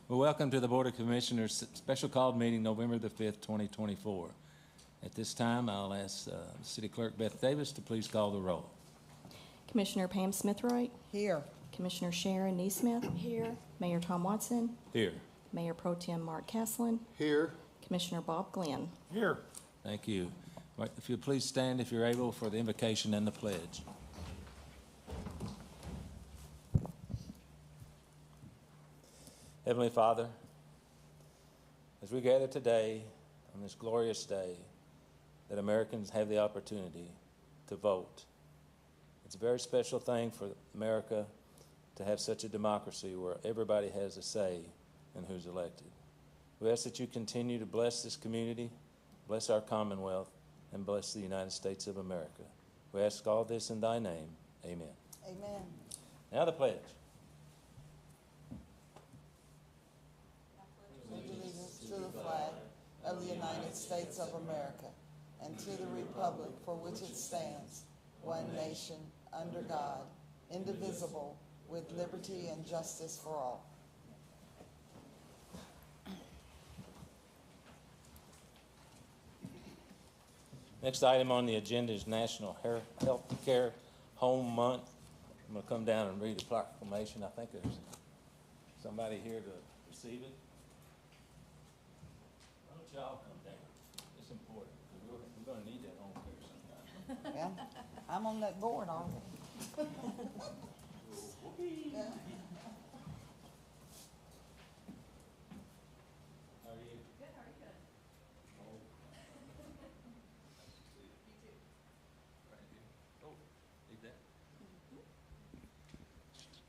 Well, welcome to the Board of Commissioners special called meeting November the 5th, 2024. At this time, I'll ask City Clerk Beth Davis to please call the roll. Commissioner Pam Smithroyd. Here. Commissioner Sharon Neesmith. Here. Mayor Tom Watson. Here. Mayor Pro Tem Mark Casselin. Here. Commissioner Bob Glenn. Here. Thank you. Right, if you'll please stand if you're able for the invocation and the pledge. Heavenly Father, as we gather today on this glorious day that Americans have the opportunity to vote, it's a very special thing for America to have such a democracy where everybody has a say in who's elected. We ask that you continue to bless this community, bless our Commonwealth, and bless the United States of America. We ask all this in thy name. Amen. Amen. Now the pledge. Allegiance to the flag of the United States of America and to the republic for which it stands, one nation, under God, indivisible, with liberty and justice for all. Next item on the agenda is National Health Care Home Month. I'm going to come down and read the proclamation. I think there's somebody here to receive it. Why don't y'all come down? It's important because we're going to need that home care sometime. Yeah, I'm on that board already. Yeah. How are you? Good, how are you doing? Oh. You too. Right here. Oh, need that?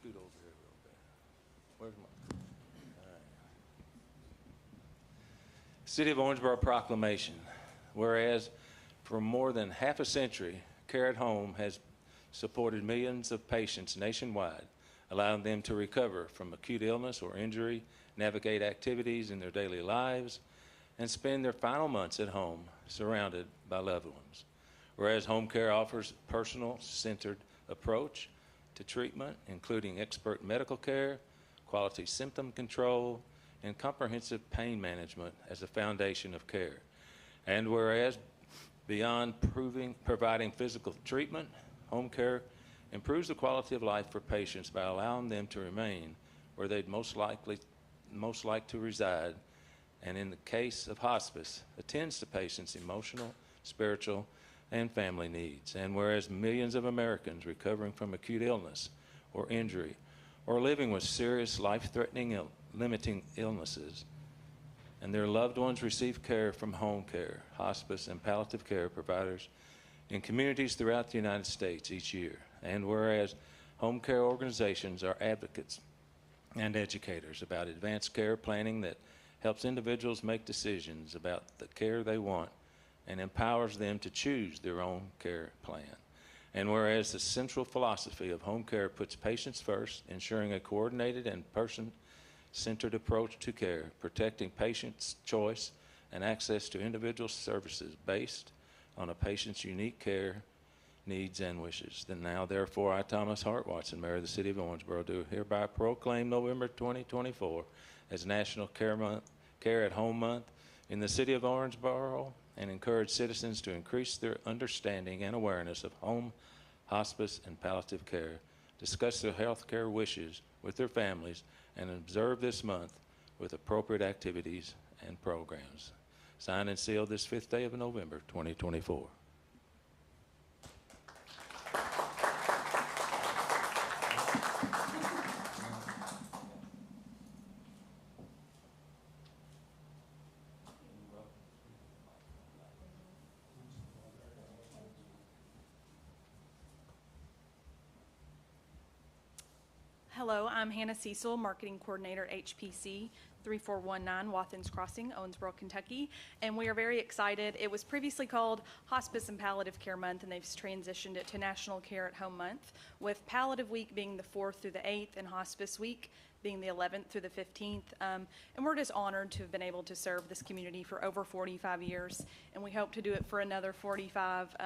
Scoot over here real bit. Where's my? All right. City of Owensboro proclamation. Whereas for more than half a century, Care at Home has supported millions of patients nationwide, allowing them to recover from acute illness or injury, navigate activities in their daily lives, and spend their final months at home surrounded by loved ones. Whereas home care offers a personal-centered approach to treatment, including expert medical care, quality symptom control, and comprehensive pain management as a foundation of care. And whereas beyond providing physical treatment, home care improves the quality of life for patients by allowing them to remain where they'd most like to reside, and in the case of hospice, attends to patients' emotional, spiritual, and family needs. And whereas millions of Americans recovering from acute illness or injury or living with serious life-threatening limiting illnesses and their loved ones receive care from home care, hospice, and palliative care providers in communities throughout the United States each year. And whereas home care organizations are advocates and educators about advanced care planning that helps individuals make decisions about the care they want and empowers them to choose their own care plan. And whereas the central philosophy of home care puts patients first, ensuring a coordinated and person-centered approach to care, protecting patients' choice and access to individual services based on a patient's unique care, needs, and wishes. Then now, therefore, I, Thomas Hart Watson, Mayor of the City of Owensboro, do hereby proclaim November 2024 as National Care at Home Month in the City of Owensboro and encourage citizens to increase their understanding and awareness of home, hospice, and palliative care, discuss their health care wishes with their families, and observe this month with appropriate activities and programs. Signed and sealed this 5th day of November, 2024. Hello, I'm Hannah Cecil, Marketing Coordinator, HPC 3419 Wathans Crossing, Owensboro, Kentucky, and we are very excited. It was previously called Hospice and Palliative Care Month, and they've transitioned it to National Care at Home Month, with Palliative Week being the 4th through the 8th and Hospice Week being the 11th through the 15th. And we're just honored to have been able to serve this community for over 45 years, and we hope to do it for another 45.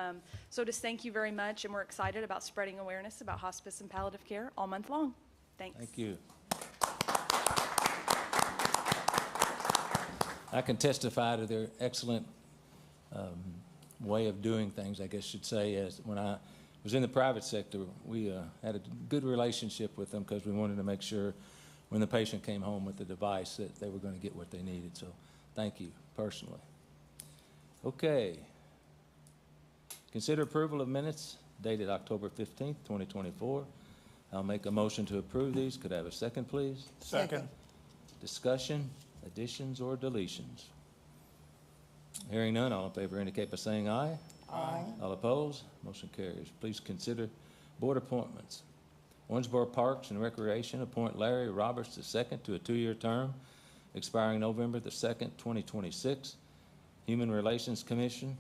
So just thank you very much, and we're excited about spreading awareness about hospice and palliative care all month long. Thanks. Thank you. I can testify to their excellent way of doing things, I guess you'd say. As when I was in the private sector, we had a good relationship with them because we wanted to make sure when the patient came home with the device that they were going to get what they needed. So thank you personally. Okay. Consider approval of minutes dated October 15th, 2024. I'll make a motion to approve these. Could I have a second, please? Second. Discussion, additions, or deletions? Hearing none, all in favor indicate by saying aye. Aye. All opposed, motion carries. Please consider board appointments. Owensboro Parks and Recreation, appoint Larry Roberts II to a 2-year term expiring November the 2nd, 2026. Human Relations Commission,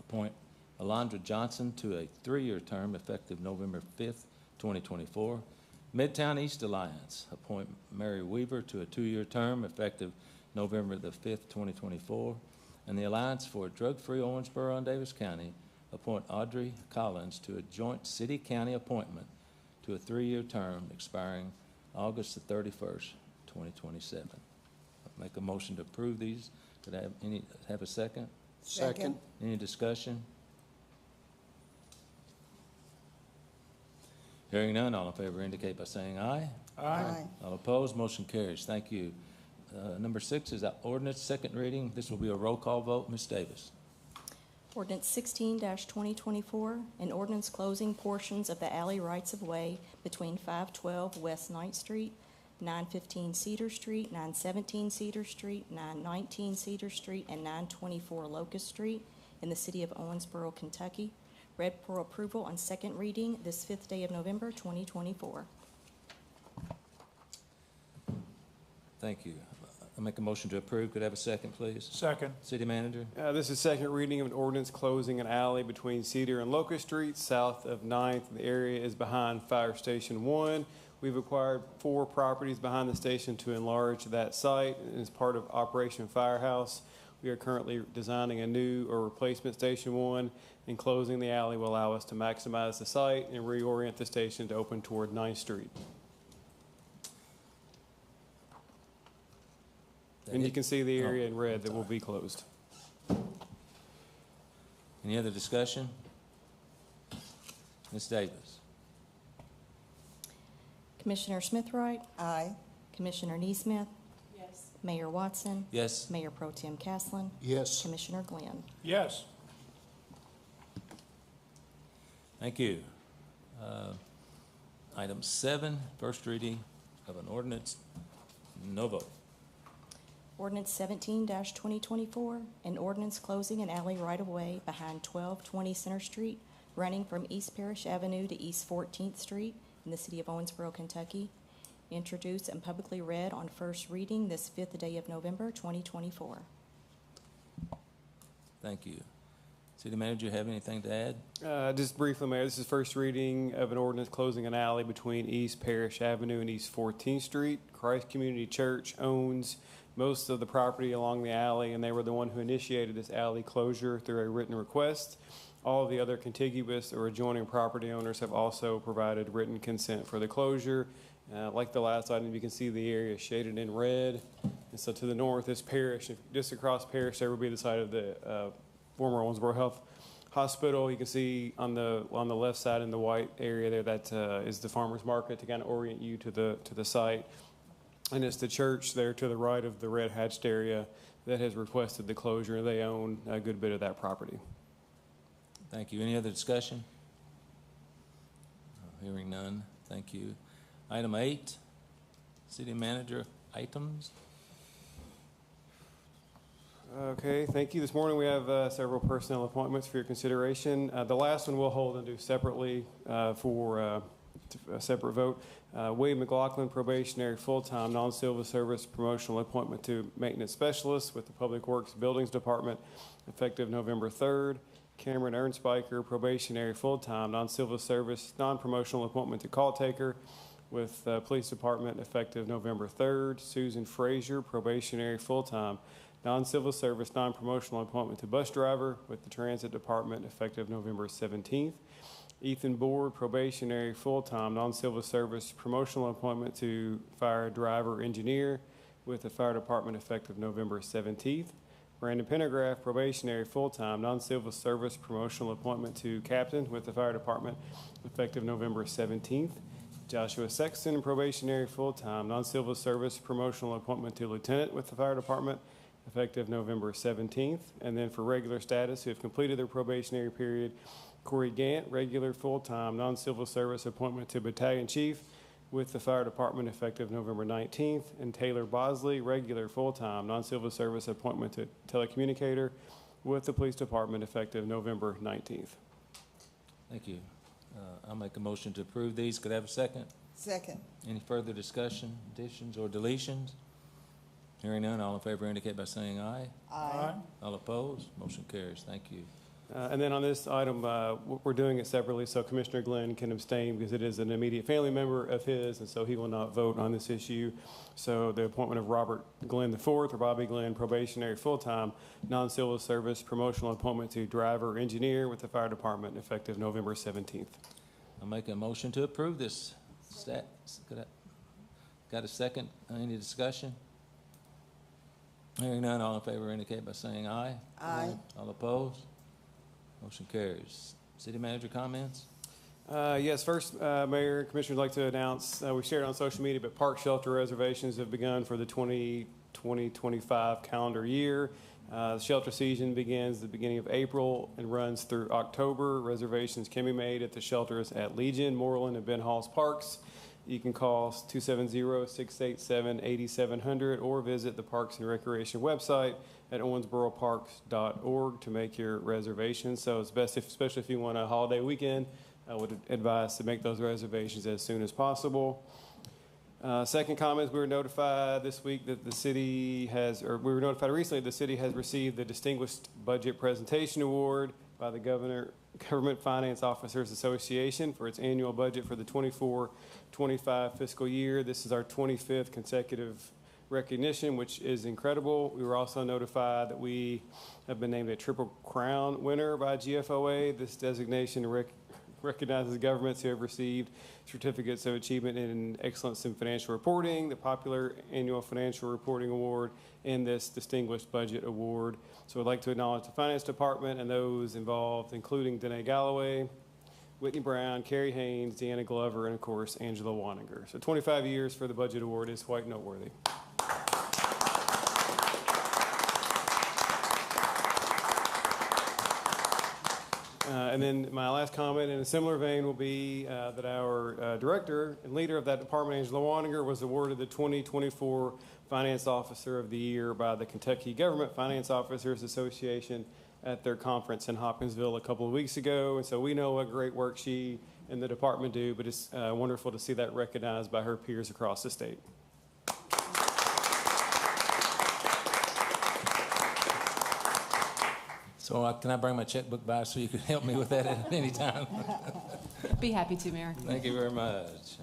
appoint Alondra Johnson to a 3-year term effective November 5th, 2024. Midtown East Alliance, appoint Mary Weaver to a 2-year term effective November the 5th, 2024. And the Alliance for Drug-Free Owensboro and Davis County, appoint Audrey Collins to a joint city-county appointment to a 3-year term expiring August the 31st, 2027. I'll make a motion to approve these. Could I have a second? Second. Any discussion? Hearing none, all in favor indicate by saying aye. Aye. All opposed, motion carries. Thank you. Number 6 is ordinance, second reading. This will be a roll call vote. Ms. Davis. Ordinance 16-2024, an ordinance closing portions of the alley rights-of-way between 512 West 9th Street, 915 Cedar Street, 917 Cedar Street, 919 Cedar Street, and 924 Locust Street in the city of Owensboro, Kentucky. Read for approval on second reading this 5th day of November, 2024. Thank you. I'll make a motion to approve. Could I have a second, please? Second. City Manager? This is second reading of an ordinance closing an alley between Cedar and Locust Street, south of 9th. The area is behind Fire Station 1. We've acquired 4 properties behind the station to enlarge that site. And as part of Operation Firehouse, we are currently designing a new or replacement Station 1, and closing the alley will allow us to maximize the site and reorient the station to open toward 9th Street. And you can see the area in red that will be closed. Any other discussion? Ms. Davis? Commissioner Smithwright, Aye. Commissioner Neesmith. Yes. Mayor Watson. Yes. Mayor Pro Tem Caslen. Yes. Commissioner Glenn. Yes. Thank you. Item 7, first reading of an ordinance. No vote. Ordinance 17-2024, an ordinance closing an alley right-of-way behind 1220 Center Street, running from East Parish Avenue to East 14th Street in the city of Owensboro, Kentucky. Introduced and publicly read on first reading this 5th day of November, 2024. Thank you. City Manager, you have anything to add? Just briefly, Mayor, this is first reading of an ordinance closing an alley between East Parish Avenue and East 14th Street. Christ Community Church owns most of the property along the alley, and they were the one who initiated this alley closure through a written request. All of the other contiguous or adjoining property owners have also provided written consent for the closure. Like the last item, you can see the area shaded in red. And so to the north is Parish. Just across Parish, there will be the site of the former Owensboro Health Hospital. You can see on the left side in the white area there, that is the farmer's market to kind of orient you to the site. And it's the church there to the right of the red hatched area that has requested the closure. They own a good bit of that property. Thank you. Any other discussion? Hearing none. Thank you. Item 8, City Manager items. Okay, thank you. This morning we have several personnel appointments for your consideration. The last one we'll hold and do separately for a separate vote. Wade McLaughlin, probationary full-time non-civil service promotional appointment to maintenance specialist with the Public Works Buildings Department effective November 3rd. Cameron Ernspiker, probationary full-time non-civil service non-promotional appointment to call taker with Police Department effective November 3rd. Susan Frazier, probationary full-time non-civil service non-promotional appointment to bus driver with the Transit Department effective November 17th. Ethan Board, probationary full-time non-civil service promotional appointment to fire driver engineer with the Fire Department effective November 17th. Brandon Pendergraph, probationary, full-time, non-civil service promotional appointment to captain with the Fire Department effective November 17th. Joshua Sexton, probationary, full-time, non-civil service promotional appointment to lieutenant with the Fire Department effective November 17th. And then for regular status, who have completed their probationary period, Corey Gant, regular, full-time, non-civil service appointment to battalion chief with the Fire Department effective November 19th, and Taylor Bosley, regular, full-time, non-civil service appointment to telecommunicator with the Police Department effective November 19th. Thank you. I'll make a motion to approve these. Could I have a second? Second. Any further discussion, additions, or deletions? Hearing none, all in favor indicate by saying aye. Aye. All opposed? Motion carries. Thank you. And then on this item, we're doing it separately, so Commissioner Glenn can abstain because it is an immediate family member of his, and so he will not vote on this issue. So the appointment of Robert Glenn IV, or Bobby Glenn, probationary, full-time, non-civil service, promotional appointment to driver, engineer with the Fire Department effective November 17th. I'll make a motion to approve this. Got a second? Any discussion? Hearing none, all in favor indicate by saying aye. Aye. All opposed? Motion carries. City manager comments? Yes, first, Mayor and Commissioners, would like to announce, we shared on social media, but park shelter reservations have begun for the 2020-25 calendar year. The shelter season begins the beginning of April and runs through October. Reservations can be made at the shelters at Legion, Moreland, and Ben Halls Parks. You can call 270-687-8700 or visit the Parks and Recreation website at owensboroparks.org to make your reservations. So it's best, especially if you want a holiday weekend, I would advise to make those reservations as soon as possible. Second comment, we were notified this week that the city has, or we were notified recently the city has received the Distinguished Budget Presentation Award by the Government Finance Officers Association for its annual budget for the 24-25 fiscal year. This is our 25th consecutive recognition, which is incredible. We were also notified that we have been named a Triple Crown winner by GFOA. This designation recognizes governments who have received certificates of achievement in excellence in financial reporting, the popular annual financial reporting award, and this distinguished budget award. So I'd like to acknowledge the finance department and those involved, including Danae Galloway, Whitney Brown, Carrie Haynes, Deanna Glover, and of course, Angela Waninger. So 25 years for the budget award is quite noteworthy. And then my last comment in a similar vein will be that our director and leader of that department, Angela Waninger, was awarded the 2024 Finance Officer of the Year by the Kentucky Government Finance Officers Association at their conference in Hopkinsville a couple of weeks ago. And so we know what great work she and the department do, but it's wonderful to see that recognized by her peers across the state. So can I bring my checkbook by so you can help me with that at any time? Be happy to, Mayor. Thank you very much.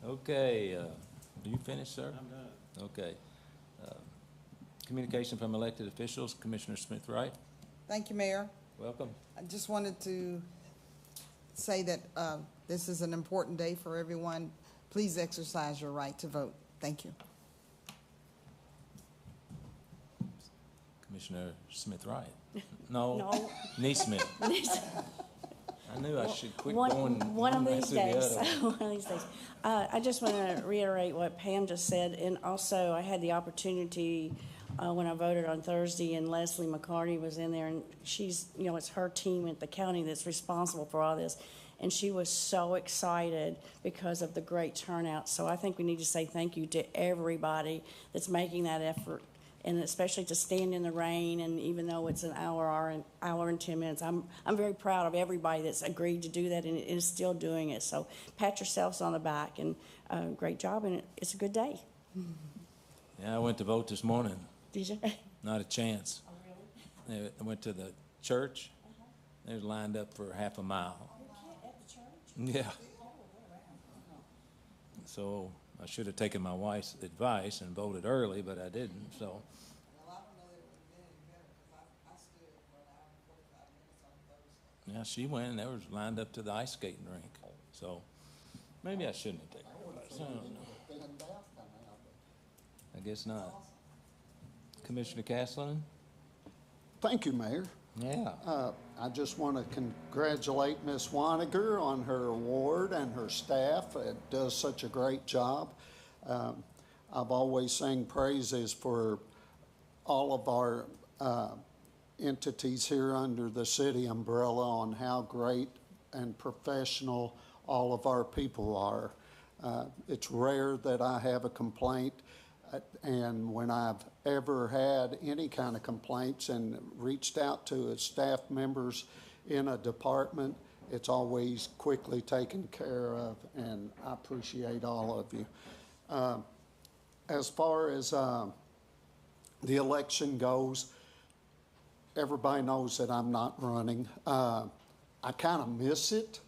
Okay, are you finished, sir? I'm done. Okay. Communication from elected officials, Commissioner Smith-Wright. Thank you, Mayor. Welcome. I just wanted to say that this is an important day for everyone. Please exercise your right to vote. Thank you. Commissioner Smith-Wright. No. No. Neesmith. I knew I should quit going One of one these after the days. other. One of these days. I just want to reiterate what Pam just said, and also I had the opportunity when I voted on Thursday, and Leslie McCarty was in there, and she's, you know, it's her team at the county that's responsible for all this, and she was so excited because of the great turnout. So I think we need to say thank you to everybody that's making that effort, and especially to stand in the rain, and even though it's an hour and 10 minutes, I'm very proud of everybody that's agreed to do that and is still doing it. So pat yourselves on the back, and great job, and it's a good day. Yeah, I went to vote this morning. Did you? Not a chance. Oh, really? I went to the church. They were lined up for half a mile. At the church? Yeah. So I should have taken my wife's advice and voted early, but I didn't. So. Yeah, she went, and they were lined up to the ice skating rink. So maybe I shouldn't have taken her advice. I don't know. I guess not. Commissioner Castleton? Thank you, Mayor. Yeah. I just want to congratulate Ms. Waniger on her award and her staff. It does such a great job. I've always sang praises for all of our entities here under the city umbrella on how great and professional all of our people are. It's rare that I have a complaint, and when I've ever had any kind of complaints and reached out to staff members in a department, it's always quickly taken care of, and I appreciate all of you. As far as the election goes, everybody knows that I'm not running. I kind of miss it,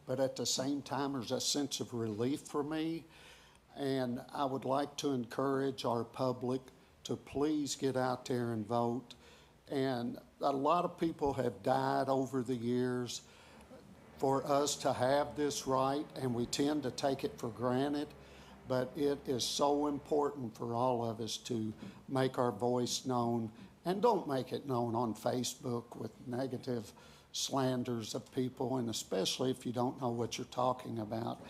but at the same time, there's a sense of relief for me. And I would like to encourage our public to please get out there and vote. And a lot of people have died over the years for us to have this right, and we tend to take it for granted. But it is so important for all of us to make our voice known, and don't make it known on Facebook with negative slanders of people, and especially if you don't know what you're talking about.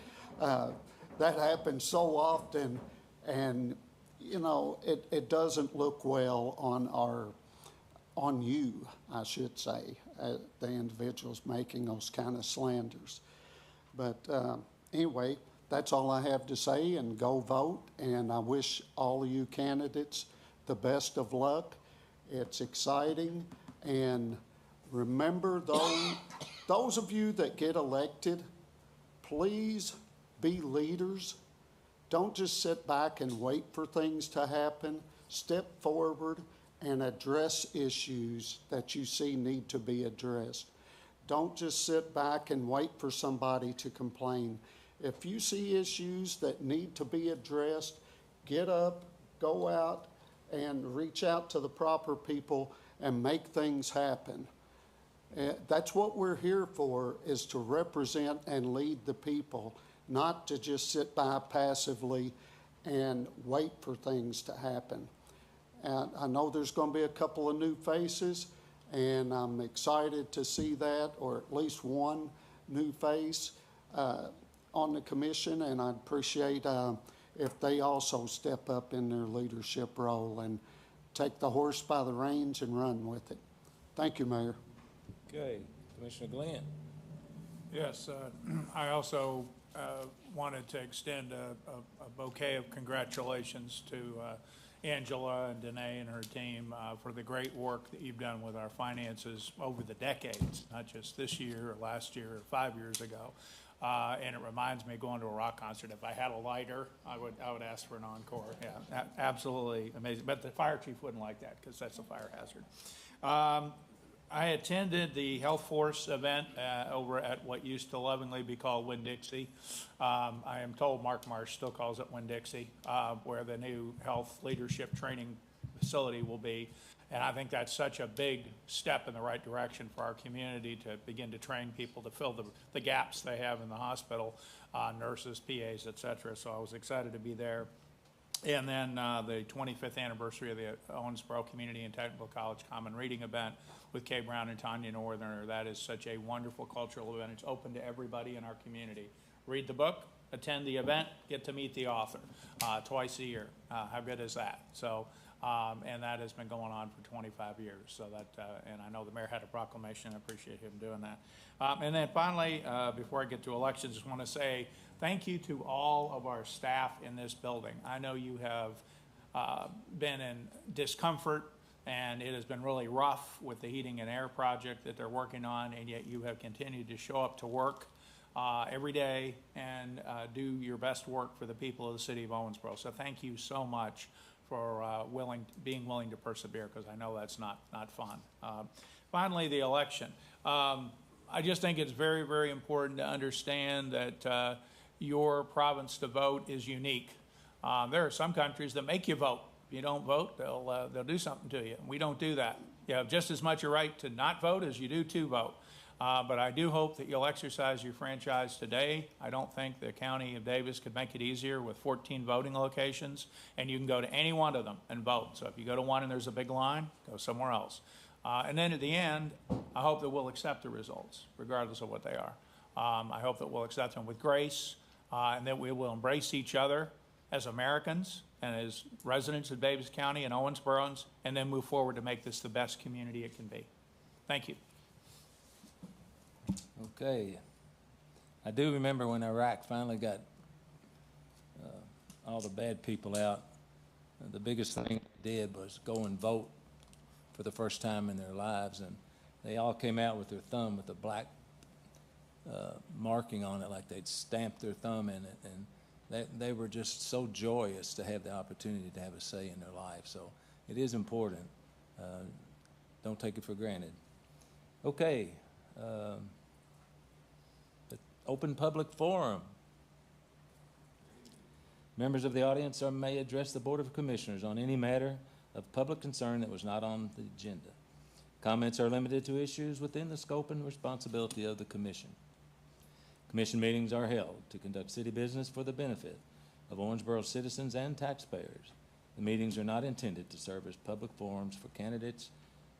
That happens so often, and you know, it doesn't look well on you, I should say, the individuals making those kind of slanders. But anyway, that's all I have to say, and go vote, and I wish all of you candidates the best of luck. It's exciting, and remember, those of you that get elected, please be leaders. Don't just sit back and wait for things to happen. Step forward and address issues that you see need to be addressed. Don't just sit back and wait for somebody to complain. If you see issues that need to be addressed, get up, go out, and reach out to the proper people and make things happen. That's what we're here for, is to represent and lead the people, not to just sit by passively and wait for things to happen. And I know there's going to be a couple of new faces, and I'm excited to see that, or at least one new face on the commission, and I'd appreciate if they also step up in their leadership role and take the horse by the reins and run with it. Thank you, Mayor. Okay, Commissioner Glenn. Yes, I also wanted to extend a bouquet of congratulations to Angela and Danae and her team for the great work that you've done with our finances over the decades, not just this year or last year or 5 years ago. And it reminds me of going to a rock concert. If I had a lighter, I would ask for an encore. Yeah, absolutely amazing. But the fire chief wouldn't like that because that's a fire hazard. I attended the Health Force event over at what used to lovingly be called Winn-Dixie. I am told Mark Marsh still calls it Winn-Dixie, where the new health leadership training facility will be. And I think that's such a big step in the right direction for our community to begin to train people to fill the gaps they have in the hospital, nurses, PAs, et cetera. So I was excited to be there. And then the 25th anniversary of the Owensboro Community and Technical College Common Reading event with Kay Brown and Tanya Northerner. That is such a wonderful cultural event. It's open to everybody in our community. Read the book, attend the event, get to meet the author twice a year. How good is that? So, and that has been going on for 25 years. So that, and I know the mayor had a proclamation. I appreciate him doing that. And then finally, before I get to elections, I just want to say thank you to all of our staff in this building. I know you have been in discomfort, and it has been really rough with the heating and air project that they're working on, and yet you have continued to show up to work every day and do your best work for the people of the city of Owensboro. So thank you so much for being willing to persevere, because I know that's not fun. Finally, the election. I just think it's very, very important to understand that your province to vote is unique. There are some countries that make you vote. If you don't vote, they'll do something to you. We don't do that. You have just as much a right to not vote as you do to vote. But I do hope that you'll exercise your franchise today. I don't think the county of Davis could make it easier with 14 voting locations, and you can go to any one of them and vote. So if you go to one and there's a big line, go somewhere else. And then at the end, I hope that we'll accept the results, regardless of what they are. I hope that we'll accept them with grace, and that we will embrace each other as Americans and as residents of Davis County and Owensboro, and then move forward to make this the best community it can be. Thank you. Okay. I do remember when Iraq finally got all the bad people out, the biggest thing they did was go and vote for the first time in their lives, and they all came out with their thumb with a black marking on it, like they'd stamped their thumb in it, and they were just so joyous to have the opportunity to have a say in their life. So it is important. Don't take it for granted. Okay. The open public forum. Members of the audience may address the Board of Commissioners on any matter of public concern that was not on the agenda. Comments are limited to issues within the scope and responsibility of the Commission. Commission meetings are held to conduct city business for the benefit of Owensboro citizens and taxpayers. The meetings are not intended to serve as public forums for candidates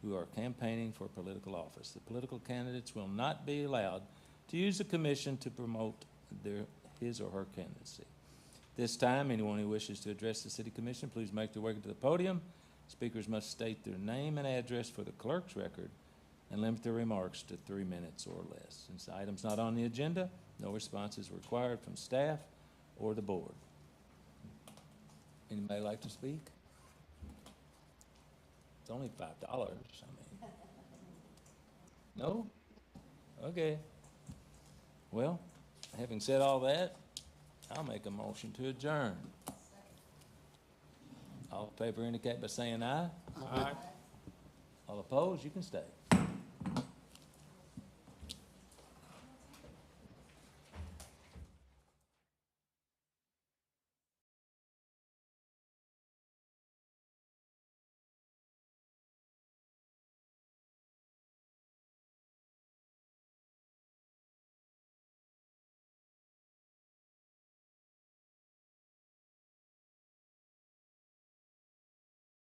who are campaigning for political office. The political candidates will not be allowed to use the Commission to promote his or her candidacy. This time, anyone who wishes to address the City Commission, please make their way to the podium. Speakers must state their name and address for the clerk's record and limit their remarks to 3 minutes or less. Since the item's not on the agenda, no response is required from staff or the board. Anybody like to speak? It's only $5. I mean, no? Okay. Well, having said all that, I'll make a motion to adjourn. All in favor indicate by saying aye. Aye. All opposed, you can stay.